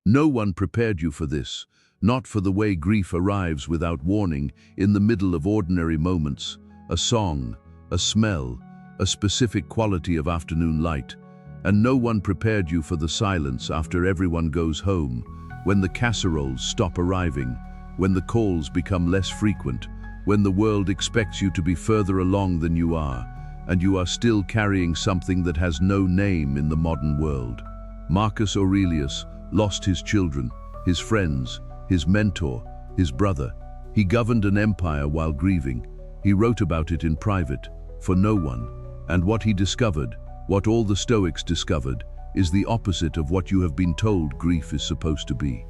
No one prepared you for this, not for the way grief arrives without warning in the middle of ordinary moments, a song, a smell, a specific quality of afternoon light. And no one prepared you for the silence after everyone goes home, when the casseroles stop arriving, when the calls become less frequent, when the world expects you to be further along than you are, and you are still carrying something that has no name in the modern world. Marcus Aurelius lost his children, his friends, his mentor, his brother. He governed an empire while grieving. He wrote about it in private, for no one. And what he discovered, what all the Stoics discovered, is the opposite of what you have been told grief is supposed to be.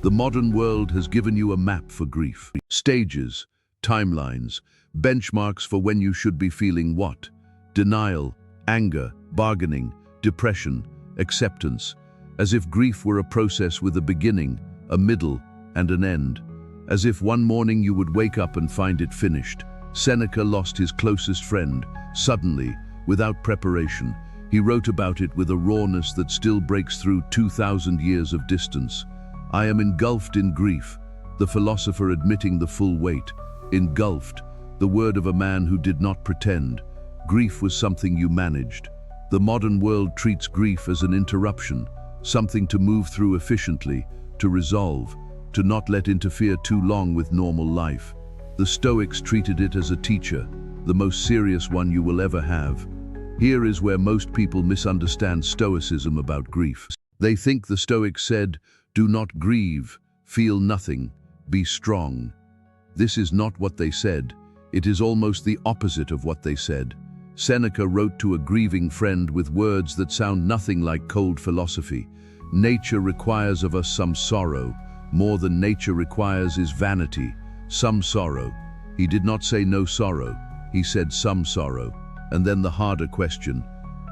The modern world has given you a map for grief. Stages, timelines, benchmarks for when you should be feeling what? Denial, anger, bargaining, depression, acceptance, as if grief were a process with a beginning, a middle, and an end. As if one morning you would wake up and find it finished. Seneca lost his closest friend, suddenly, without preparation. He wrote about it with a rawness that still breaks through 2,000 years of distance. I am engulfed in grief, the philosopher admitting the full weight. Engulfed, the word of a man who did not pretend. Grief was something you managed. The modern world treats grief as an interruption, something to move through efficiently, to resolve, to not let interfere too long with normal life. The Stoics treated it as a teacher, the most serious one you will ever have. Here is where most people misunderstand Stoicism about grief. They think the Stoics said, "Do not grieve, feel nothing, be strong." This is not what they said. It is almost the opposite of what they said. Seneca wrote to a grieving friend with words that sound nothing like cold philosophy. Nature requires of us some sorrow. More than nature requires is vanity, some sorrow. He did not say no sorrow. He said some sorrow. And then the harder question,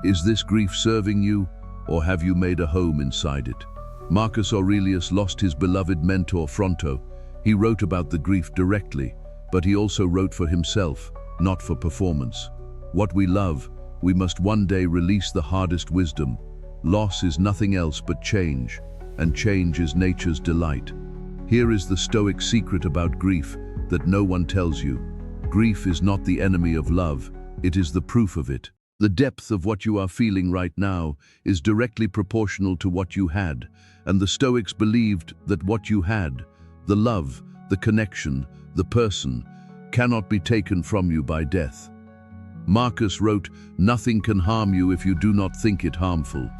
is this grief serving you, or have you made a home inside it? Marcus Aurelius lost his beloved mentor Fronto. He wrote about the grief directly, but he also wrote for himself, not for performance. What we love, we must one day release the hardest wisdom. Loss is nothing else but change, and change is nature's delight. Here is the Stoic secret about grief that no one tells you. Grief is not the enemy of love, it is the proof of it. The depth of what you are feeling right now is directly proportional to what you had, and the Stoics believed that what you had, the love, the connection, the person, cannot be taken from you by death. Marcus wrote, "Nothing can harm you if you do not think it harmful."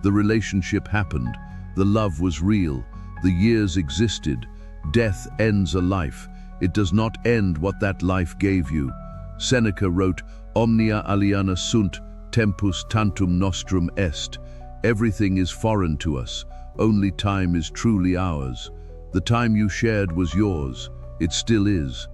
The relationship happened, the love was real, the years existed. Death ends a life. It does not end what that life gave you. Seneca wrote, "Omnia aliena sunt, tempus tantum nostrum est." Everything is foreign to us, only time is truly ours. The time you shared was yours, it still is.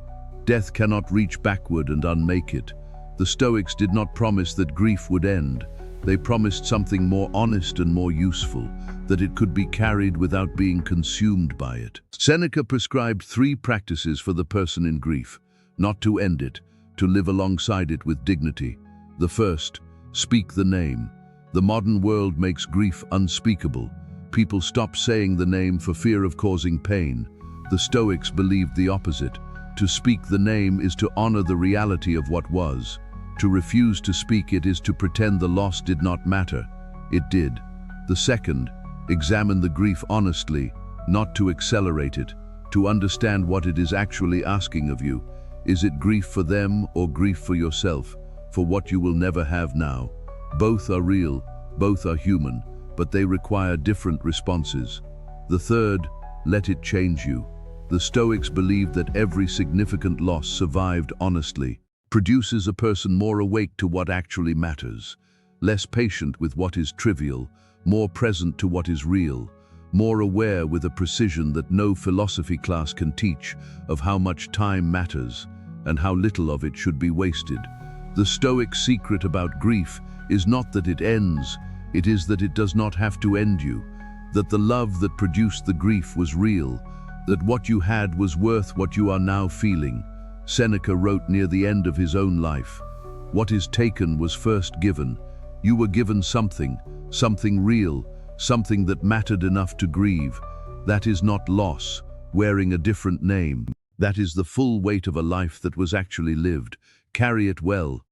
Death cannot reach backward and unmake it. The Stoics did not promise that grief would end. They promised something more honest and more useful, that it could be carried without being consumed by it. Seneca prescribed 3 practices for the person in grief, not to end it, to live alongside it with dignity. The first, speak the name. The modern world makes grief unspeakable. People stop saying the name for fear of causing pain. The Stoics believed the opposite. To speak the name is to honor the reality of what was. To refuse to speak it is to pretend the loss did not matter. It did. The second, examine the grief honestly, not to accelerate it, to understand what it is actually asking of you. Is it grief for them or grief for yourself, for what you will never have now? Both are real, both are human, but they require different responses. The third, let it change you. The Stoics believed that every significant loss survived honestly, produces a person more awake to what actually matters, less patient with what is trivial, more present to what is real, more aware with a precision that no philosophy class can teach of how much time matters and how little of it should be wasted. The Stoic secret about grief is not that it ends, it is that it does not have to end you, that the love that produced the grief was real, that what you had was worth what you are now feeling. Seneca wrote near the end of his own life, "What is taken was first given." You were given something, something real, something that mattered enough to grieve. That is not loss, wearing a different name. That is the full weight of a life that was actually lived. Carry it well,